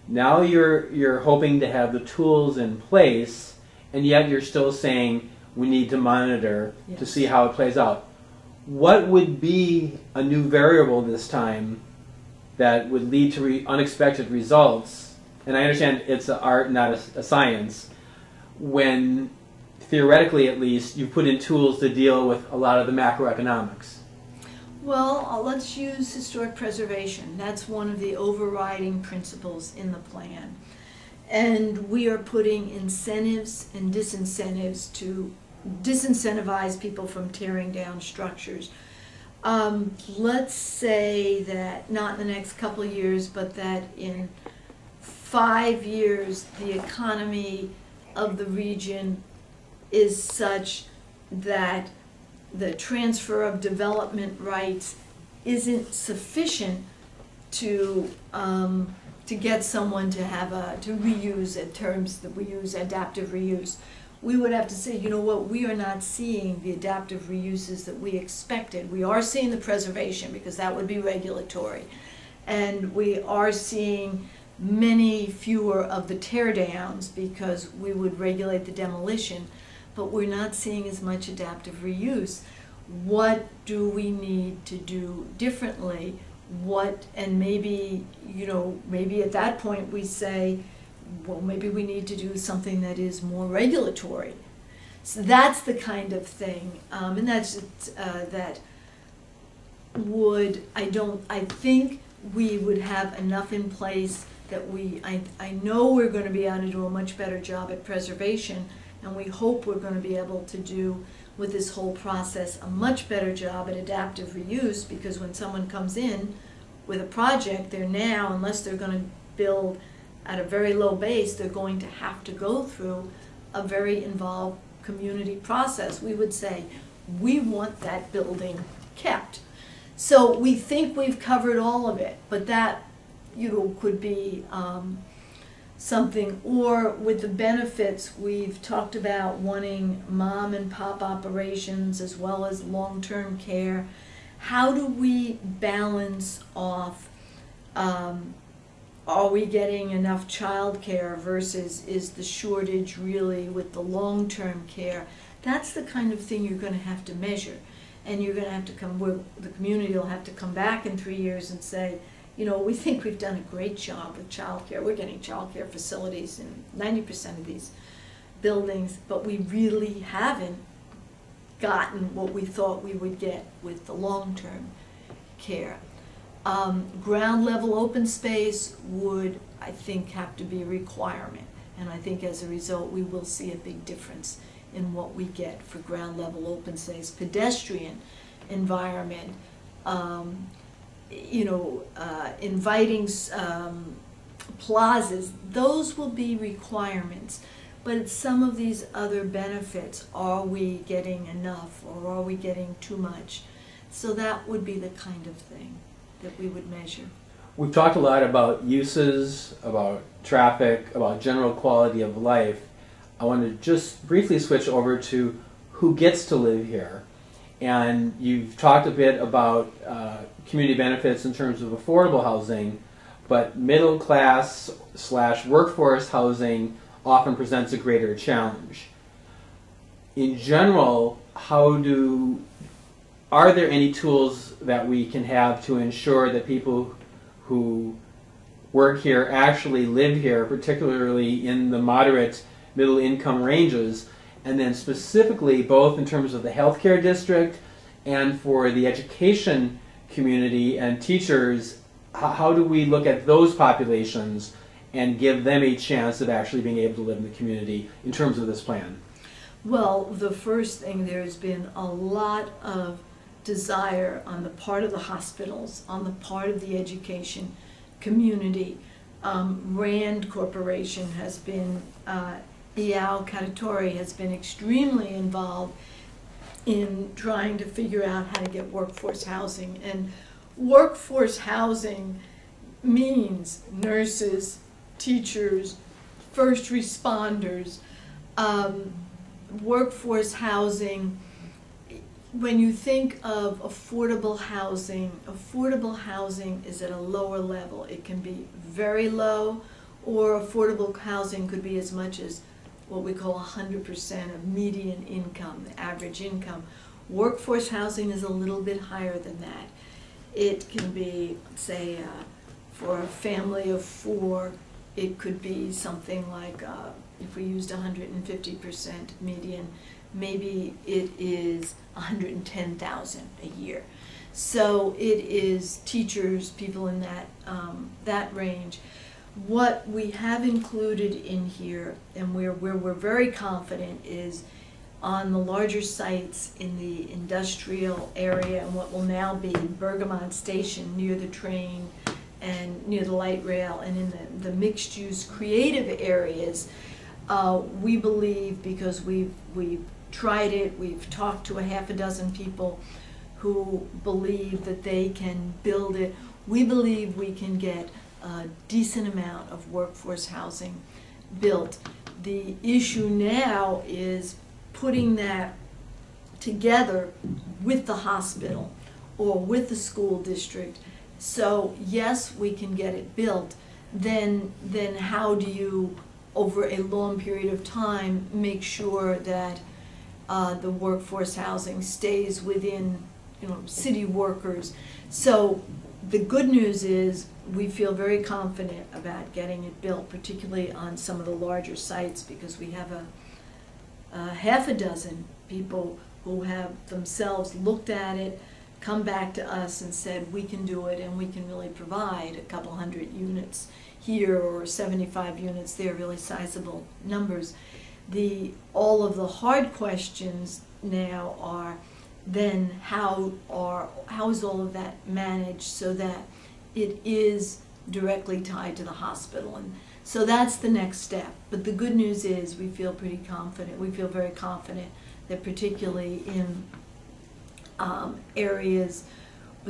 Now you're hoping to have the tools in place, and yet you're still saying we need to monitor to see how it plays out. What would be a new variable this time that would lead to unexpected results? And I understand it's an art, not a science, when theoretically at least you put in tools to deal with a lot of the macroeconomics. Well, let's use historic preservation. That's one of the overriding principles in the plan. And we are putting incentives and disincentives to disincentivize people from tearing down structures. Let's say that not in the next couple of years, but that in 5 years the economy of the region is such that the transfer of development rights isn't sufficient to get someone to have to reuse, at terms that we use, adaptive reuse. We would have to say, you know what, we are not seeing the adaptive reuses that we expected. We are seeing the preservation because that would be regulatory. And we are seeing many fewer of the tear downs because we would regulate the demolition, but we're not seeing as much adaptive reuse. What do we need to do differently? And maybe, you know, maybe at that point we say, well, maybe we need to do something that is more regulatory. So that's the kind of thing, and that's that would, I think we would have enough in place that I know we're going to be able to do a much better job at preservation, and we hope we're going to be able to do with this whole process a much better job at adaptive reuse, because when someone comes in with a project, they're now, unless they're going to build at a very low base, they're going to have to go through a very involved community process. We would say, we want that building kept. So we think we've covered all of it, but that, you know, could be something. Or with the benefits, we've talked about wanting mom and pop operations as well as long-term care. How do we balance off, are we getting enough child care versus is the shortage really with the long-term care? That's the kind of thing you're going to have to measure. And you're going to have to the community will have to come back in 3 years and say, you know, we think we've done a great job with child care. We're getting child care facilities in 90% of these buildings, but we really haven't gotten what we thought we would get with the long-term care. Ground level open space would, I think, have to be a requirement. And I think as a result, we will see a big difference in what we get for ground level open space. Pedestrian environment, you know, inviting plazas, those will be requirements. But some of these other benefits, are we getting enough or are we getting too much? So that would be the kind of thing that we would measure. We've talked a lot about uses, about traffic, about general quality of life. I want to just briefly switch over to who gets to live here. And you've talked a bit about community benefits in terms of affordable housing, but middle class / workforce housing often presents a greater challenge. In general, are there any tools that we can have to ensure that people who work here actually live here, particularly in the moderate middle income ranges, and then specifically both in terms of the healthcare district and for the education community and teachers, how do we look at those populations and give them a chance of actually being able to live in the community in terms of this plan? Well, the first thing, there's been a lot of desire on the part of the hospitals, on the part of the education community. RAND Corporation has been, Iao Cadatori has been extremely involved in trying to figure out how to get workforce housing. And workforce housing means nurses, teachers, first responders. Workforce housing, when you think of affordable housing is at a lower level. It can be very low, or affordable housing could be as much as what we call 100% of median income, the average income. Workforce housing is a little bit higher than that. It can be, say, for a family of 4, it could be something like, if we used 150% median, maybe it is 110,000 a year. So it is teachers, people in that, that range. What we have included in here, and where we're very confident, is on the larger sites in the industrial area and what will now be Bergamot Station near the train and near the light rail, and in the mixed-use creative areas. We believe, because we've tried it, we've talked to a half a dozen people who believe that they can build it. We believe we can get a decent amount of workforce housing built. The issue now is putting that together with the hospital or with the school district. So yes, we can get it built. Then how do you, over a long period of time, make sure that the workforce housing stays within, you know, city workers? So the good news is we feel very confident about getting it built, particularly on some of the larger sites, because we have a half a dozen people who have themselves looked at it, come back to us and said we can do it, and we can really provide a couple hundred units here or 75 units there, really sizable numbers. All of the hard questions now are then how is all of that managed so that it is directly tied to the hospital. And so that's the next step. But the good news is we feel pretty confident. We feel very confident that particularly in areas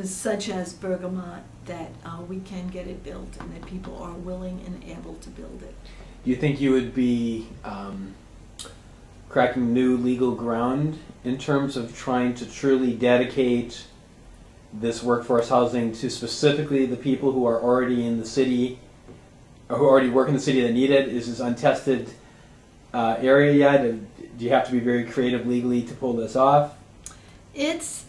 such as Bergamot that we can get it built and that people are willing and able to build it. Do you think you would be cracking new legal ground in terms of trying to truly dedicate this workforce housing to specifically the people who are already in the city, or who already work in the city that need it? Is this untested area yet? Do you have to be very creative legally to pull this off? It's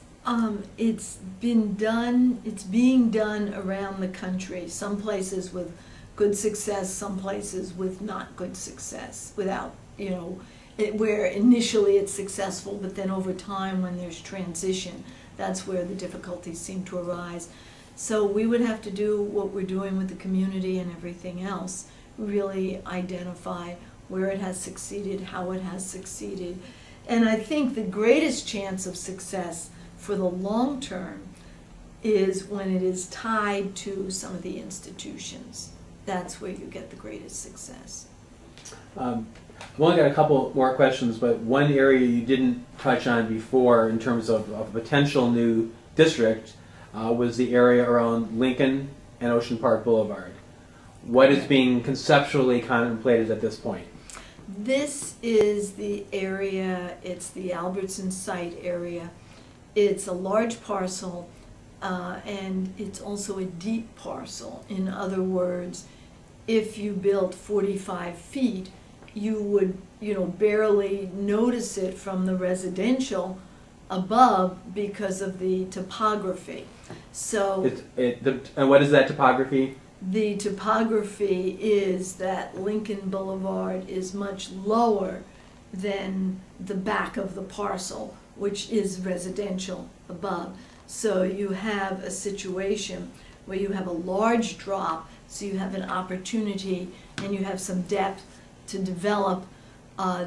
been done. It's being done around the country. Some places with good success, some places with not good success. Without, you know, where initially it's successful, but then over time, when there's transition, that's where the difficulties seem to arise. So we would have to do what we're doing with the community and everything else. Really identify where it has succeeded, how it has succeeded. And I think the greatest chance of success for the long term is when it is tied to some of the institutions. That's where you get the greatest success. I've only got a couple more questions, but one area you didn't touch on before in terms of a potential new district was the area around Lincoln and Ocean Park Boulevard. What is being conceptually contemplated at this point? This is the area, it's the Albertson site area. It's a large parcel and it's also a deep parcel. In other words, if you built 45 feet, you would, barely notice it from the residential above because of the topography. So, and what is that topography? The topography is that Lincoln Boulevard is much lower than the back of the parcel, which is residential above. So you have a situation where you have a large drop, so you have an opportunity and you have some depth to develop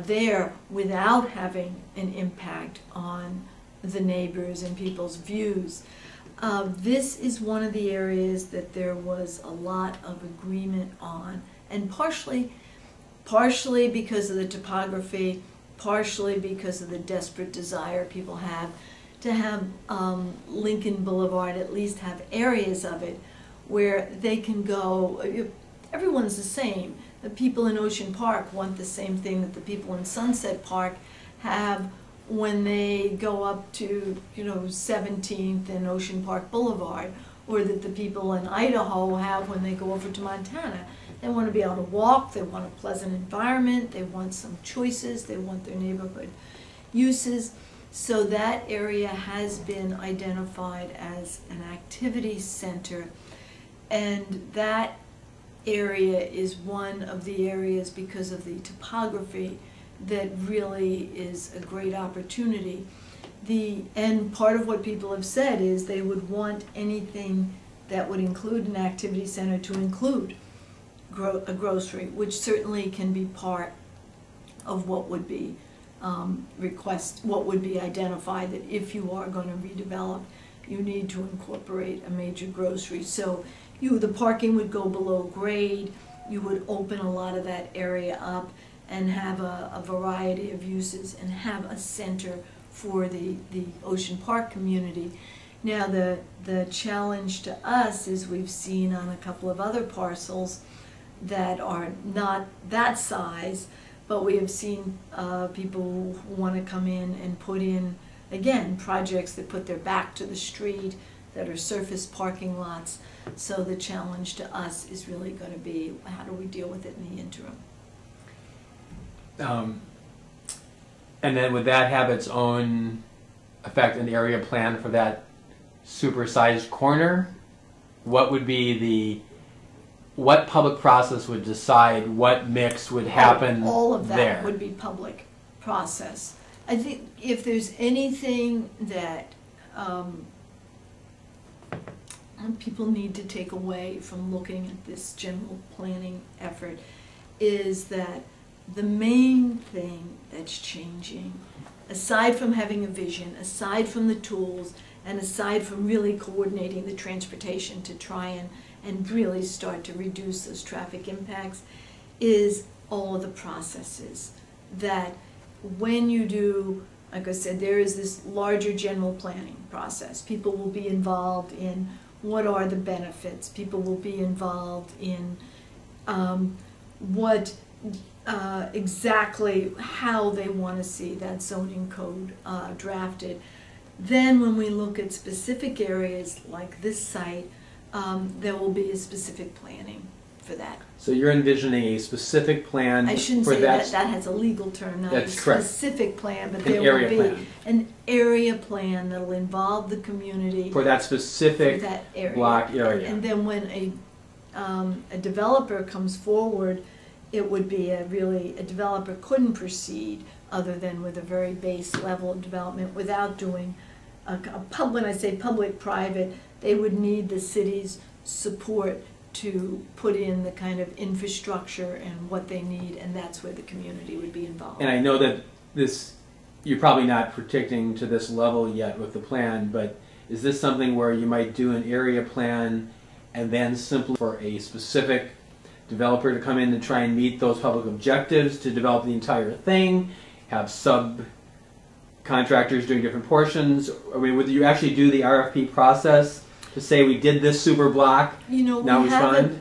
there without having an impact on the neighbors and people's views. This is one of the areas that there was a lot of agreement on, and partially because of the topography, partially because of the desperate desire people have to have Lincoln Boulevard at least have areas of it where they can go. Everyone's the same. The people in Ocean Park want the same thing that the people in Sunset Park have when they go up to 17th and Ocean Park Boulevard, or that the people in Idaho have when they go over to Montana. They want to be able to walk, they want a pleasant environment, they want some choices, they want their neighborhood uses. So that area has been identified as an activity center, and that area is one of the areas, because of the topography, that really is a great opportunity. And part of what people have said is they would want anything that would include an activity center to include a grocery, which certainly can be part of what would be what would be identified, that if you are going to redevelop, you need to incorporate a major grocery. So the parking would go below grade, you would open a lot of that area up and have a variety of uses and have a center for the Ocean Park community. Now the challenge to us is we've seen on a couple of other parcels that are not that size, but we have seen people who want to come in and put in, again, projects that put their back to the street, that are surface parking lots. So the challenge to us is really going to be, how do we deal with it in the interim? And then would that have its own effect in the area plan for that supersized corner? What would be what public process would decide what mix would happen there? All of that would be public process. I think if there's anything that people need to take away from looking at this general planning effort is that the main thing that's changing, aside from having a vision, aside from the tools, and aside from really coordinating the transportation to try and really start to reduce those traffic impacts, is all of the processes. That when you do like I said, there is this larger general planning process. People will be involved in what are the benefits. People will be involved in what exactly how they want to see that zoning code drafted. Then when we look at specific areas like this site, there will be a specific planning for that. So you're envisioning a specific plan. I shouldn't for say that. That has a legal term, not a specific plan, but there will be an area plan that will involve the community for that specific that area. Block area. And then when a developer comes forward, it would be a developer couldn't proceed other than with a very base level of development without doing when I say public-private, they would need the city's support to put in the kind of infrastructure and what they need, and that's where the community would be involved. And I know that you're probably not predicting to this level yet with the plan, but is this something where you might do an area plan and then simply for a specific developer to come in and try and meet those public objectives to develop the entire thing, have subcontractors doing different portions? I mean, would you actually do the RFP process to say we did this super block? You know,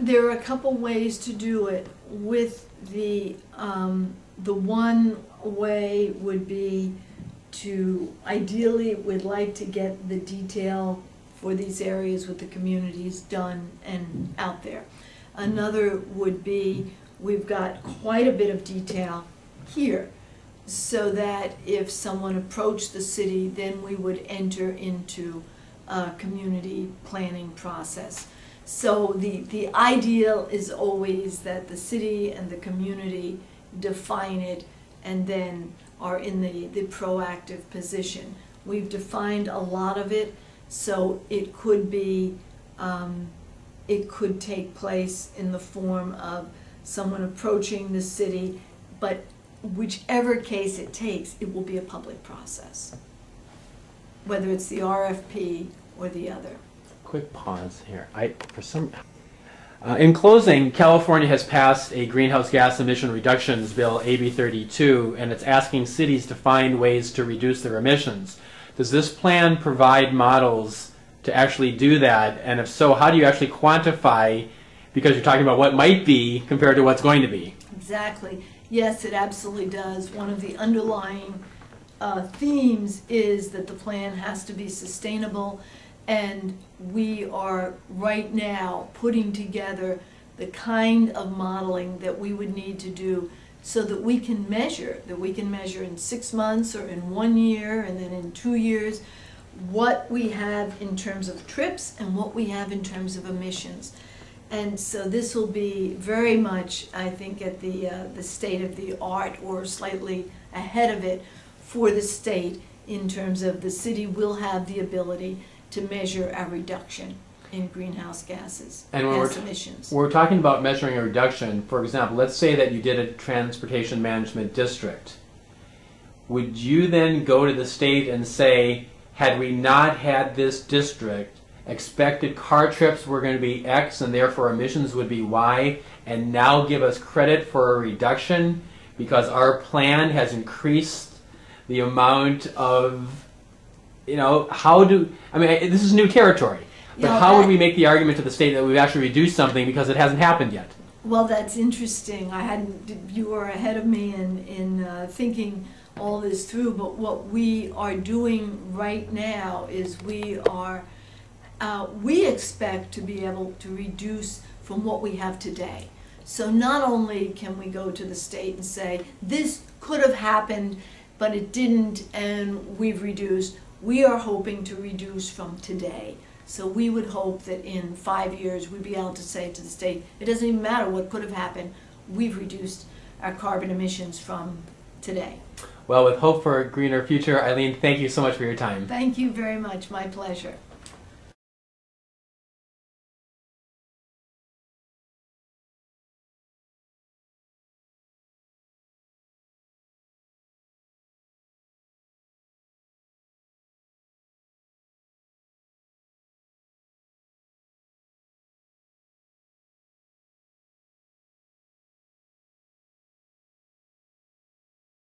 there are a couple ways to do it. With the one way would be to ideally we'd like to get the detail for these areas with the communities done and out there. Another would be we've got quite a bit of detail here, so that if someone approached the city, then we would enter into a community planning process. So the ideal is always that the city and the community define it and then are in the proactive position. We've defined a lot of it, so it could be it could take place in the form of someone approaching the city, but whichever case it takes, it will be a public process, whether it's the RFP or the other. Quick pause here. In closing, California has passed a greenhouse gas emission reductions bill, AB 32, and it's asking cities to find ways to reduce their emissions. Does this plan provide models to actually do that? And if so, how do you actually quantify, because you're talking about what might be compared to what's going to be? Exactly. Yes, it absolutely does. One of the underlying themes is that the plan has to be sustainable, and we are right now putting together the kind of modeling that we would need to do so that we can measure in 6 months or in 1 year and then in 2 years what we have in terms of trips and what we have in terms of emissions. And so this will be very much, I think, at the state of the art or slightly ahead of it for the state in terms of the city will have the ability to measure a reduction in greenhouse gases, and when emissions. We're talking about measuring a reduction. For example, let's say that you did a transportation management district. Would you then go to the state and say, had we not had this district, expected car trips were going to be X and therefore emissions would be Y, and now give us credit for a reduction because our plan has increased the amount of, this is new territory, but how would we make the argument to the state that we've actually reduced something because it hasn't happened yet? Well, that's interesting. You were ahead of me in thinking all this through, but what we are doing right now is we expect to be able to reduce from what we have today. So not only can we go to the state and say, this could have happened, but it didn't, and we've reduced. We are hoping to reduce from today. So we would hope that in 5 years we'd be able to say to the state, it doesn't even matter what could have happened, we've reduced our carbon emissions from today. Well, with hope for a greener future, Eileen, thank you so much for your time. Thank you very much. My pleasure.